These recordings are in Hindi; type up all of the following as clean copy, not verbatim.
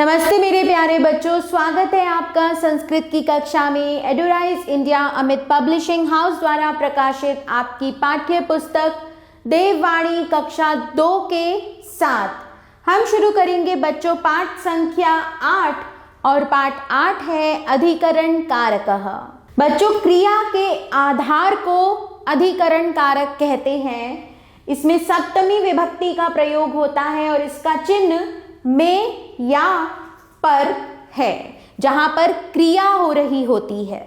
नमस्ते मेरे प्यारे बच्चों, स्वागत है आपका संस्कृत की कक्षा में। एडुराइज इंडिया अमित पब्लिशिंग हाउस द्वारा प्रकाशित आपकी पाठ्य पुस्तक देववाणी कक्षा 2 के साथ हम शुरू करेंगे बच्चों पाठ संख्या 8 और पाठ 8 है अधिकरण कारकः। बच्चों, क्रिया के आधार को अधिकरण कारक कहते हैं। इसमें सप्तमी विभक्ति का प्रयोग होता है और इसका चिन्ह में या पर है, जहां पर क्रिया हो रही होती है।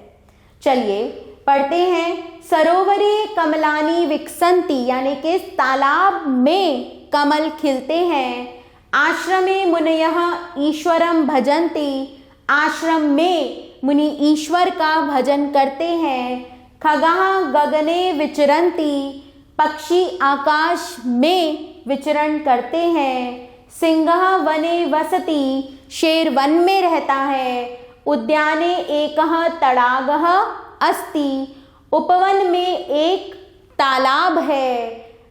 चलिए पढ़ते हैं। सरोवरे कमलानी विकसंती, यानी कि तालाब में कमल खिलते हैं। आश्रमे मुनयः ईश्वरम भजन्ति, आश्रम में मुनि ईश्वर का भजन करते हैं। खगाः गगने विचरन्ति, पक्षी आकाश में विचरण करते हैं। सिंहः वने वसति, शेर वन में रहता है। उद्याने एकः तडागः अस्ति, उपवन में एक तालाब है।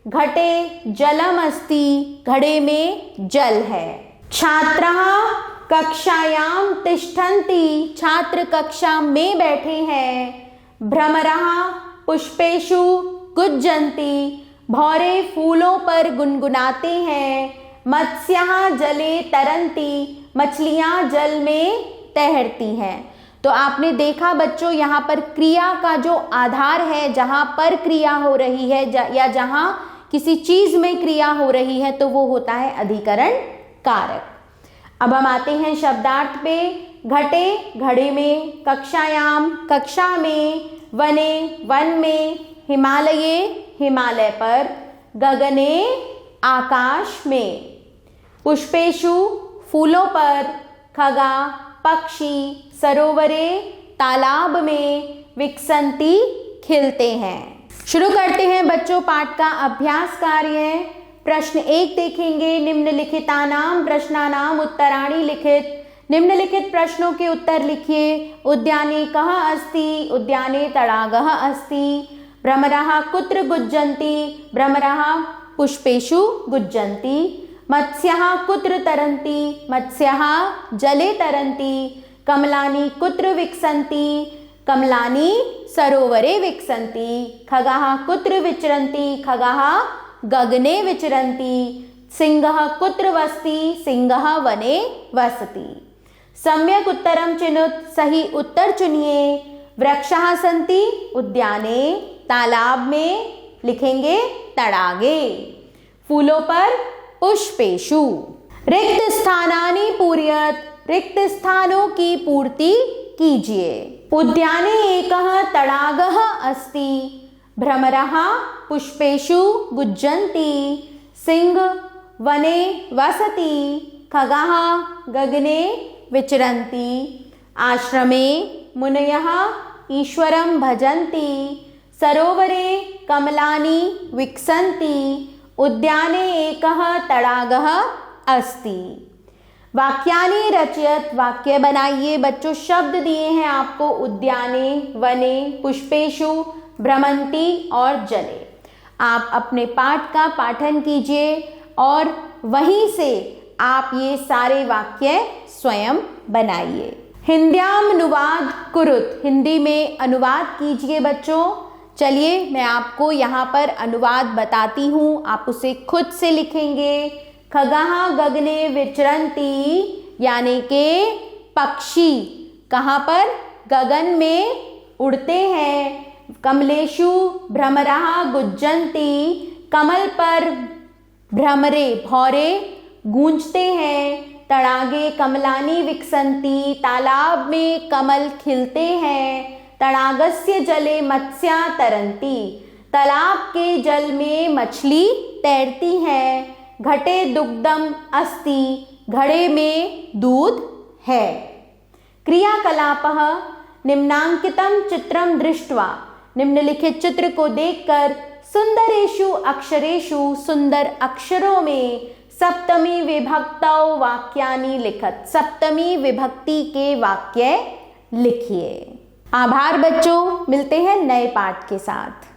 घटे जलम अस्ति, घड़े में जल है। छात्राः कक्षायां तिष्ठन्ति, छात्र कक्षा में बैठे हैं। भ्रमराः पुष्पेषु गुज्जन्ति, भौरे फूलों पर गुनगुनाते हैं। मत्स्याः जले तरन्ति, मछलियां जल में तैरती हैं। तो आपने देखा बच्चों, यहाँ पर क्रिया का जो आधार है, जहाँ पर क्रिया हो रही है या जहाँ किसी चीज में क्रिया हो रही है, तो वो होता है अधिकरण कारक। अब हम आते हैं शब्दार्थ पे। घटे घड़े में, कक्षायाम कक्षा में, वने वन में, हिमालये हिमालय पर, गगने आकाश में, पुष्पेषु फूलों पर, खगा पक्षी, सरोवरे तालाब में, विकसंती खिलते हैं। शुरू करते हैं बच्चों पाठ का अभ्यास कार्य। प्रश्न 1 देखेंगे। निम्नलिखितानां प्रश्नानां उत्तराणि लिखित। निम्नलिखित प्रश्नों के उत्तर लिखिए। उद्याने कः अस्ति, उद्याने तडागः अस्ति। भ्रमराः कुत्र गुज्जन्ति, भ्रमराः पुष्पेषु गुज्जन्ति। मत्स्याः कुत्र तरन्ति, मत्स्याः जले तरन्ति। कमलानि कुत्र विकसन्ति, कमलानि सरोवरे विकसन्ति। खगाः कुत्र विचरन्ति, खगाः गगने विचरन्ति। सिंहः कुत्र वसति, सिंहः वने वसति। सम्यक उत्तरम चिनुत, सही उत्तर चुनिए। वृक्षाः सन्ति उद्याने, तालाब में लिखेंगे तडागे। फूलों पर पुष्पेषु। रिक्त स्थानानि पूरयत, रिक्त स्थानों की पूर्ति कीजिए। उद्याने एकः तडागः अस्ति। भ्रमराः पुष्पेषु गुज्जन्ति। सिंह वने वसति। खगाः गगने विचरन्ति। आश्रमे मुनयः ईश्वरं भजन्ति। सरोवरे कमलानि विकसन्ति। उद्याने एकः तडागः अस्ति। वाक्यानि रचयत, वाक्य बनाइए। बच्चों शब्द दिए हैं आपको उद्याने, वने, पुष्पेषु, भ्रमन्ति और जले। आप अपने पाठ का पाठन कीजिए और वहीं से आप ये सारे वाक्य स्वयं बनाइए। हिंद्यामनुवाद कुरुत, हिंदी में अनुवाद कीजिए बच्चों। चलिए मैं आपको यहाँ पर अनुवाद बताती हूँ, आप उसे खुद से लिखेंगे। खगाः गगने विचरन्ति, यानी कि पक्षी कहाँ पर, गगन में उड़ते हैं। कमलेषु भ्रमराः गुज्जन्ति, कमल पर भ्रमरे भौरे गूंजते हैं। तडागे कमलानि विकसन्ति, तालाब में कमल खिलते हैं। तडागस्य जले मत्स्याः तरन्ति, तालाब के जल में मछली तैरती हैं। घटे दुग्धम अस्ति, घड़े में दूध है। क्रियाकलापः निम्नांकितं चित्रं दृष्ट्वा, निम्नलिखित चित्र को देखकर, सुंदरेषु अक्षरेषु, सुंदर अक्षरों में, सप्तमी विभक्तौ वाक्यानि लिखत, सप्तमी विभक्ति के वाक्य लिखिए। आभार बच्चों, मिलते हैं नए पाठ के साथ।